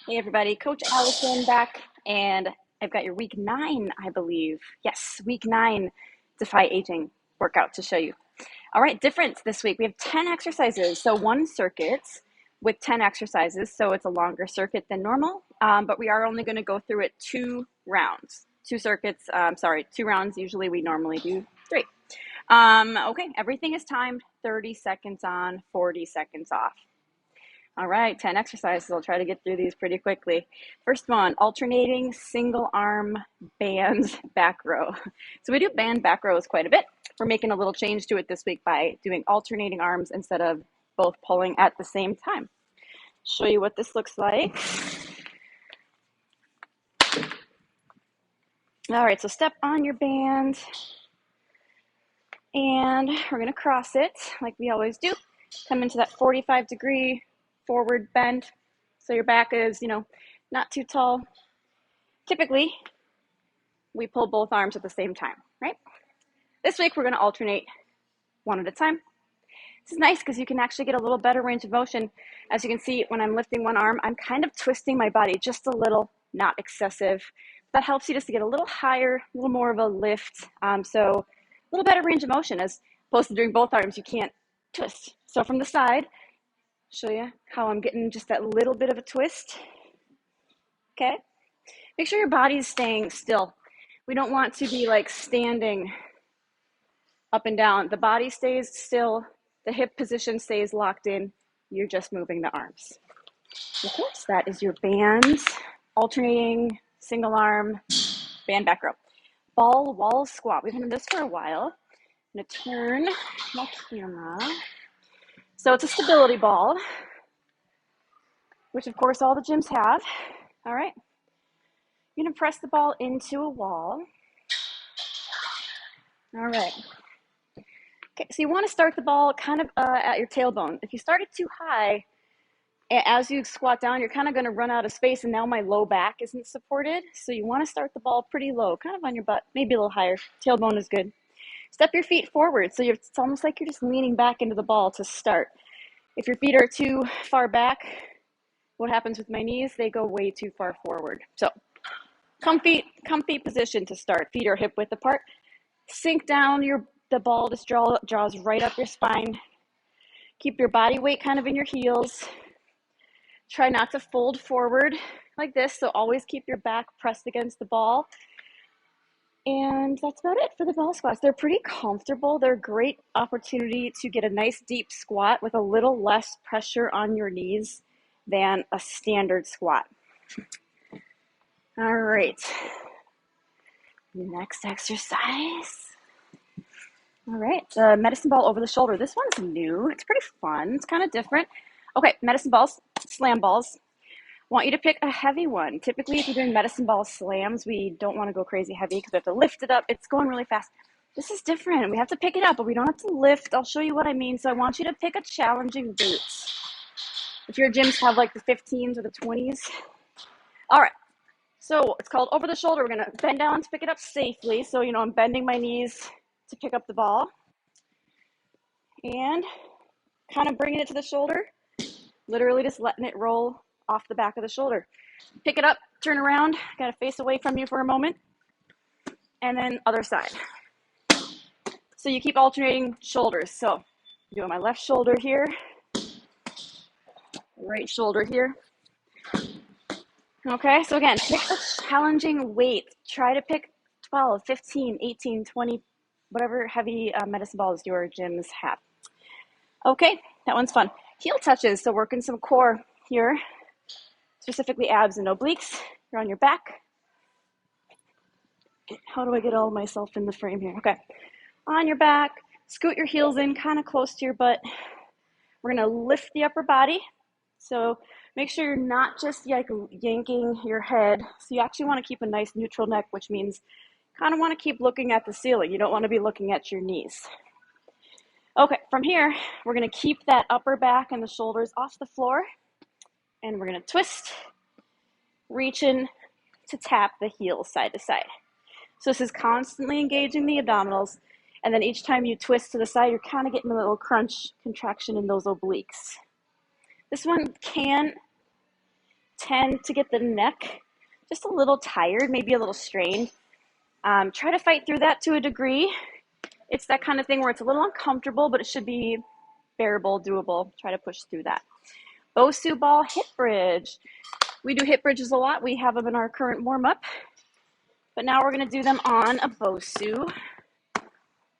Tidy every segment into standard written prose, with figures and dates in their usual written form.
Hey everybody, Coach Allison back, and I've got your week 9, I believe. Yes, week 9 Defy Aging workout to show you. All right, different this week. We have 10 exercises, so one circuit with 10 exercises, so it's a longer circuit than normal, but we are only going to go through it 2 rounds. 2 circuits, 2 rounds. Usually we normally do 3. Okay, everything is timed, 30 seconds on, 40 seconds off. All right, 10 exercises. I'll try to get through these pretty quickly. First one, alternating single arm band back row. So we do band back rows quite a bit. We're making a little change to it this week by doing alternating arms instead of both pulling at the same time. Show you what this looks like. All right, so step on your band and we're gonna cross it like we always do. Come into that 45-degree forward bend. So your back is, not too tall. Typically, we pull both arms at the same time, right? This week, we're gonna alternate one at a time. This is nice because you can actually get a little better range of motion. As you can see, when I'm lifting one arm, I'm kind of twisting my body just a little, not excessive. That helps you just to get a little higher, a little more of a lift. So a little better range of motion as opposed to doing both arms, you can't twist. So from the side, show you how I'm getting just that little bit of a twist. Okay? Make sure your body's staying still. We don't want to be like standing up and down. The body stays still. The hip position stays locked in. You're just moving the arms. Okay, so that is your band, alternating single arm, band back row. Ball wall squat. We've been doing this for a while. I'm gonna turn my camera. So it's a stability ball, which of course all the gyms have. All right. You're gonna press the ball into a wall. All right. Okay, so you want to start the ball kind of at your tailbone. If you start it too high, as you squat down, you're kind of going to run out of space, and now my low back isn't supported. So you want to start the ball pretty low, kind of on your butt, maybe a little higher. Tailbone is good. Step your feet forward, so it's almost like you're just leaning back into the ball to start. If your feet are too far back, what happens with my knees? They go way too far forward. So comfy position to start. Feet are hip width apart. Sink down the ball just draws right up your spine. Keep your body weight kind of in your heels. Try not to fold forward like this, so always keep your back pressed against the ball. And that's about it for the ball squats. They're pretty comfortable. They're a great opportunity to get a nice deep squat with a little less pressure on your knees than a standard squat. All right. Next exercise. All right, the medicine ball over the shoulder. This one's new. It's pretty fun. It's kind of different. Okay, medicine balls, slam balls. Want you to pick a heavy one. Typically, if you're doing medicine ball slams, we don't want to go crazy heavy because we have to lift it up. It's going really fast. This is different. We have to pick it up, but we don't have to lift. I'll show you what I mean. So I want you to pick a challenging weight. If your gyms have like the 15s or the 20s. All right, so it's called over the shoulder. We're going to bend down to pick it up safely. So, I'm bending my knees to pick up the ball and kind of bringing it to the shoulder, literally just letting it roll off the back of the shoulder. Pick it up, turn around, got to face away from you for a moment, and then other side. So you keep alternating shoulders. So I'm doing my left shoulder here, right shoulder here. Okay, so again, pick a challenging weight. Try to pick 12, 15, 18, 20, whatever heavy medicine balls your gyms have. Okay, that one's fun. Heel touches, so working some core here, specifically abs and obliques. You're on your back. How do I get all of myself in the frame here? Okay, on your back, scoot your heels in kind of close to your butt. We're gonna lift the upper body. So make sure you're not just yanking your head. So you actually wanna keep a nice neutral neck, which means kind of wanna keep looking at the ceiling. You don't wanna be looking at your knees. Okay, from here, we're gonna keep that upper back and the shoulders off the floor, and we're gonna twist, reach in to tap the heels side to side. So this is constantly engaging the abdominals, and then each time you twist to the side, you're kind of getting a little crunch contraction in those obliques. This one can tend to get the neck just a little tired, maybe a little strained. Try to fight through that to a degree. It's that kind of thing where it's a little uncomfortable, but it should be bearable, doable. Try to push through that. Bosu ball hip bridge. We do hip bridges a lot. We have them in our current warm-up. But now we're going to do them on a Bosu.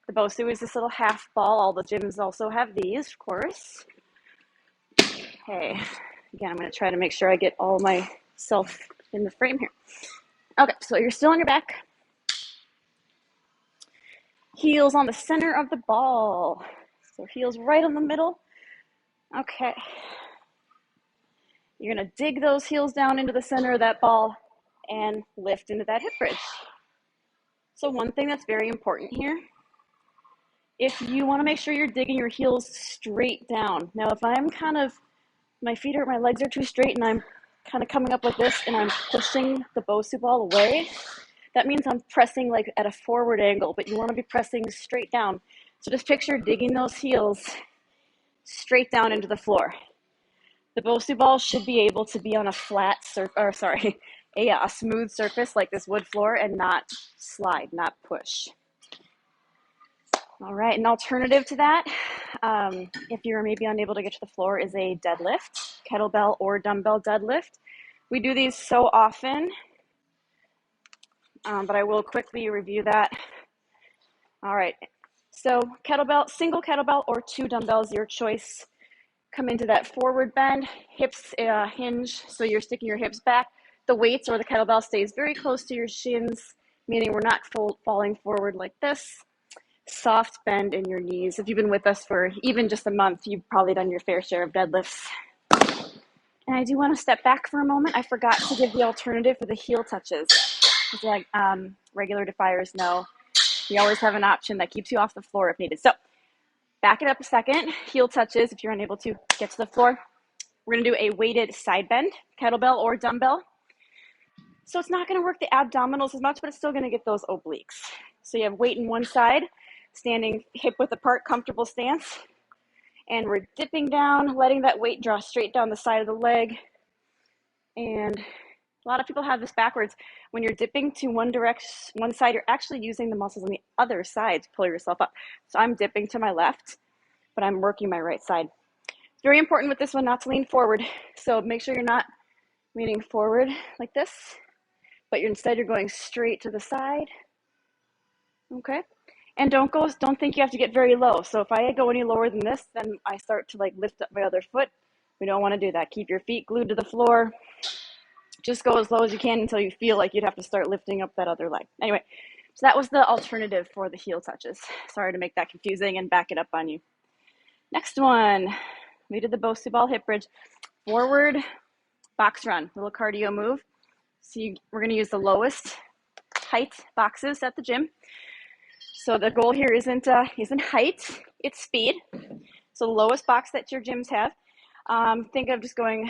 The Bosu is this little half ball. All the gyms also have these, of course. Okay. Again, I'm going to try to make sure I get all myself in the frame here. Okay, so you're still on your back. Heels on the center of the ball. So heels right in the middle. Okay. You're going to dig those heels down into the center of that ball and lift into that hip bridge. So one thing that's very important here, if you want to make sure you're digging your heels straight down. Now, if I'm my legs are too straight and I'm kind of coming up like this and I'm pushing the Bosu ball away, that means I'm pressing like at a forward angle, but you want to be pressing straight down. So just picture digging those heels straight down into the floor. The Bosu ball should be able to be on a a smooth surface like this wood floor and not slide, not push. All right, an alternative to that, if you're maybe unable to get to the floor, is a deadlift, kettlebell or dumbbell deadlift. We do these so often, but I will quickly review that. All right, so kettlebell, single kettlebell or 2 dumbbells, your choice. Come into that forward bend, hips hinge, so you're sticking your hips back. The weights or the kettlebell stays very close to your shins, meaning we're not falling forward like this. Soft bend in your knees. If you've been with us for even just a month, you've probably done your fair share of deadlifts. And I do want to step back for a moment. I forgot to give the alternative for the heel touches. It's like regular defiers know, you always have an option that keeps you off the floor if needed. So back it up a second. Heel touches if you're unable to get to the floor. We're going to do a weighted side bend, kettlebell or dumbbell. So it's not going to work the abdominals as much, but it's still going to get those obliques. So you have weight in one side, standing hip width apart, comfortable stance. And we're dipping down, letting that weight draw straight down the side of the leg. And a lot of people have this backwards. When you're dipping to one side, you're actually using the muscles on the other side to pull yourself up. So I'm dipping to my left, but I'm working my right side. It's very important with this one not to lean forward. So make sure you're not leaning forward like this, but instead you're going straight to the side. Okay. And don't think you have to get very low. So if I go any lower than this, then I start to like lift up my other foot. We don't want to do that. Keep your feet glued to the floor. Just go as low as you can until you feel like you'd have to start lifting up that other leg. Anyway, so that was the alternative for the heel touches. Sorry to make that confusing and back it up on you. Next one, we did the Bosu ball hip bridge. Forward box run, little cardio move. So we're going to use the lowest height boxes at the gym. So the goal here isn't height, it's speed. So the lowest box that your gyms have. Think of just going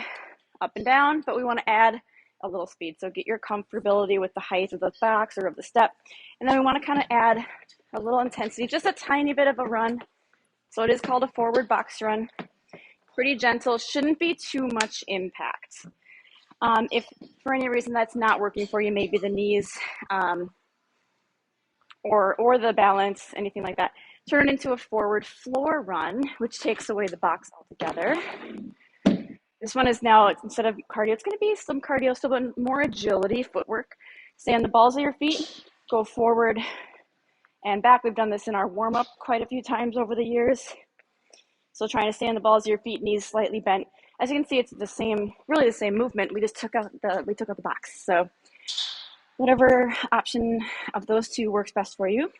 up and down, but we want to add a little speed. So get your comfortability with the height of the box or of the step. And then we want to kind of add a little intensity, just a tiny bit of a run. So it is called a forward box run. Pretty gentle, shouldn't be too much impact. If for any reason that's not working for you, maybe the knees or the balance, anything like that, turn it into a forward floor run, which takes away the box altogether. This one is now, instead of cardio, it's going to be some cardio, still but more agility, footwork. Stay on the balls of your feet, go forward and back. We've done this in our warm-up quite a few times over the years. So trying to stay on the balls of your feet, knees slightly bent. As you can see, it's really the same movement. We just took out the box. So whatever option of those two works best for you.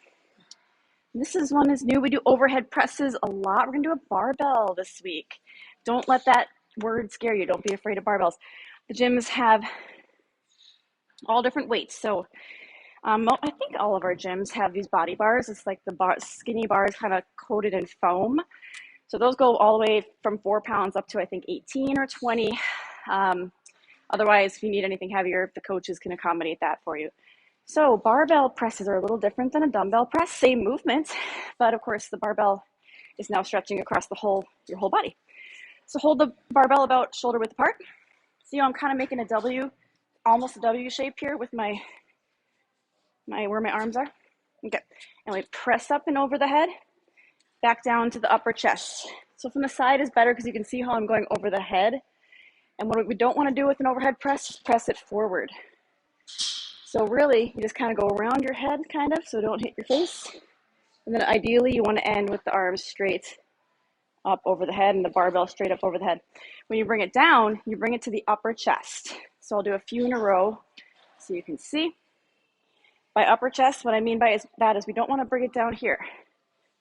One is new. We do overhead presses a lot. We're going to do a barbell this week. Don't let that word scare you. Don't be afraid of barbells. The gyms have all different weights. So I think all of our gyms have these body bars. It's like the skinny bars kind of coated in foam. So those go all the way from 4 pounds up to, I think, 18 or 20. Otherwise, if you need anything heavier, the coaches can accommodate that for you. So barbell presses are a little different than a dumbbell press. Same movement, but of course the barbell is now stretching across your whole body. So hold the barbell about shoulder width apart. So See how I'm kind of making a W, almost a W shape here with my where my arms are? Okay, and we press up and over the head, back down to the upper chest. So from the side is better because you can see how I'm going over the head. And what we don't want to do with an overhead press is press it forward. So really, you just kind of go around your head, kind of, so don't hit your face. And then ideally, you want to end with the arms straight up over the head and the barbell straight up over the head. When you bring it down, you bring it to the upper chest. So I'll do a few in a row so you can see. By upper chest, what I mean by that is we don't want to bring it down here.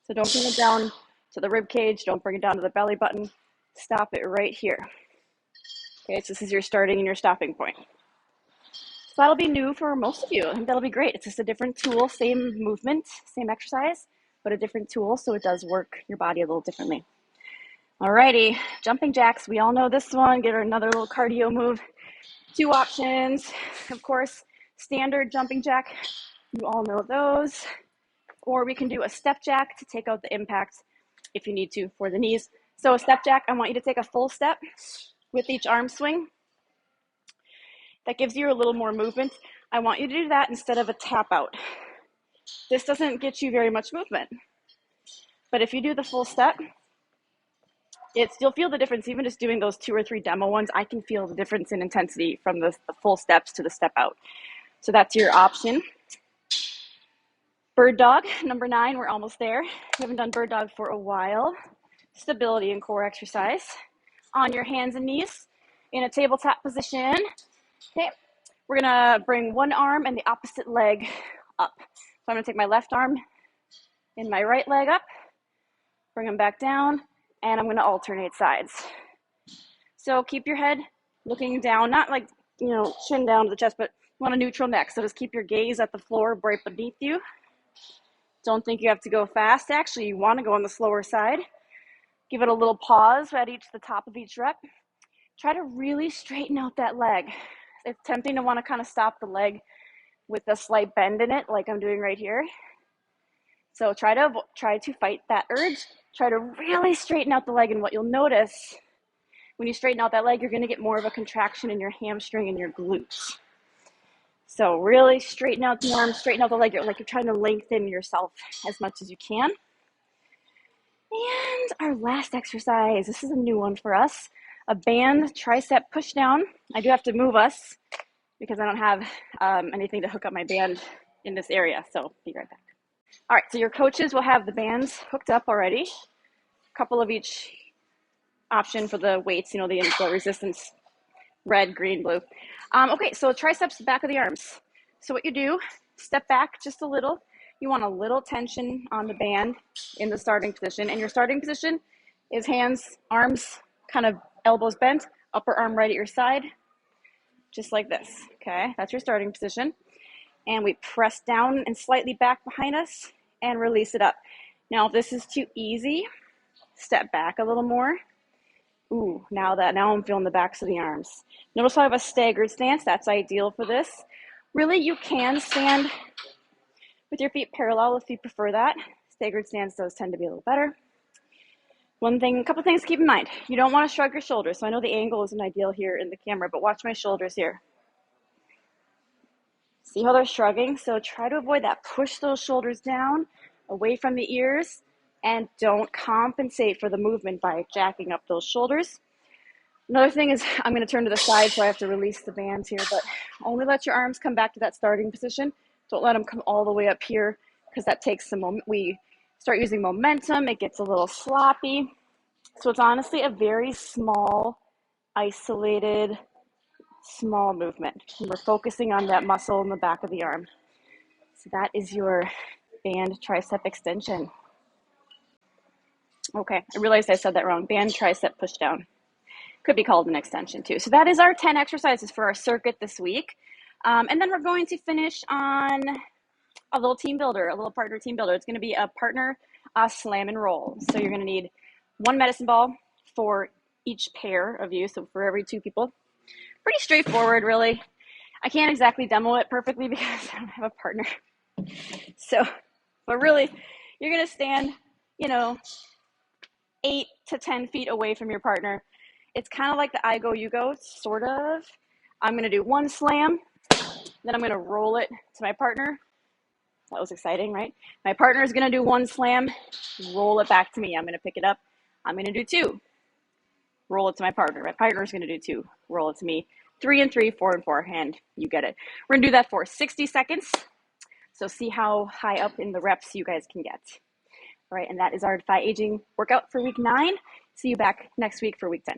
So don't bring it down to the rib cage. Don't bring it down to the belly button. Stop it right here. Okay, so this is your starting and your stopping point. So that'll be new for most of you. I think that'll be great. It's just a different tool, same movement, same exercise, but a different tool, so it does work your body a little differently. Alrighty, jumping jacks. We all know this one. Get another little cardio move. 2 options, of course, standard jumping jack. You all know those. Or we can do a step jack to take out the impact if you need to for the knees. So a step jack, I want you to take a full step with each arm swing. That gives you a little more movement. I want you to do that instead of a tap out. This doesn't get you very much movement. But if you do the full step, you'll feel the difference. Even just doing those 2 or 3 demo ones, I can feel the difference in intensity from the full steps to the step out. So that's your option. Bird dog, number 9, we're almost there. We haven't done bird dog for a while. Stability and core exercise. On your hands and knees in a tabletop position. Okay, we're gonna bring one arm and the opposite leg up. So I'm gonna take my left arm and my right leg up, bring them back down, and I'm gonna alternate sides. So keep your head looking down, not like, chin down to the chest, but you want a neutral neck. So just keep your gaze at the floor right beneath you. Don't think you have to go fast. Actually, you wanna go on the slower side. Give it a little pause at the top of each rep. Try to really straighten out that leg. It's tempting to want to kind of stop the leg with a slight bend in it, like I'm doing right here. So try to fight that urge. Try to really straighten out the leg, and what you'll notice when you straighten out that leg, you're going to get more of a contraction in your hamstring and your glutes. So really straighten out the arms, straighten out the leg, like you're trying to lengthen yourself as much as you can. And our last exercise, this is a new one for us. A band tricep push down. I do have to move us because I don't have anything to hook up my band in this area, so be right back. All right, so your coaches will have the bands hooked up already. A couple of each option for the weights, the resistance, red, green, blue. Okay, so triceps, back of the arms. So what you do, step back just a little. You want a little tension on the band in the starting position, and your starting position is hands, arms, kind of elbows bent, upper arm right at your side, just like this, okay? That's your starting position. And we press down and slightly back behind us and release it up. Now, if this is too easy, step back a little more. Ooh, now I'm feeling the backs of the arms. Notice I have a staggered stance. That's ideal for this. Really, you can stand with your feet parallel if you prefer that. Staggered stance does tend to be a little better. A couple things to keep in mind. You don't want to shrug your shoulders. So I know the angle isn't ideal here in the camera, but watch my shoulders here. See how they're shrugging? So try to avoid that. Push those shoulders down, away from the ears, and don't compensate for the movement by jacking up those shoulders. Another thing is I'm going to turn to the side, so I have to release the bands here, but only let your arms come back to that starting position. Don't let them come all the way up here because that takes some moment. We start using momentum, it gets a little sloppy. So it's honestly a very small, isolated, small movement. And we're focusing on that muscle in the back of the arm. So that is your band tricep extension. Okay, I realized I said that wrong. Band tricep push down. Could be called an extension too. So that is our 10 exercises for our circuit this week. And then we're going to finish on a little team builder, a little partner team builder. It's going to be a partner slam and roll. So you're going to need 1 medicine ball for each pair of you. So for every 2 people. Pretty straightforward, really. I can't exactly demo it perfectly because I don't have a partner. So, but really, you're going to stand, 8 to 10 feet away from your partner. It's kind of like the I go, you go, sort of. I'm going to do one slam, then I'm going to roll it to my partner. That was exciting, right? My partner is going to do one slam, roll it back to me. I'm going to pick it up. I'm going to do two, roll it to my partner. My partner is going to do two, roll it to me. 3 and 3, 4 and 4, and you get it. We're going to do that for 60 seconds. So see how high up in the reps you guys can get. All right, and that is our Defy Aging workout for week 9. See you back next week for week 10.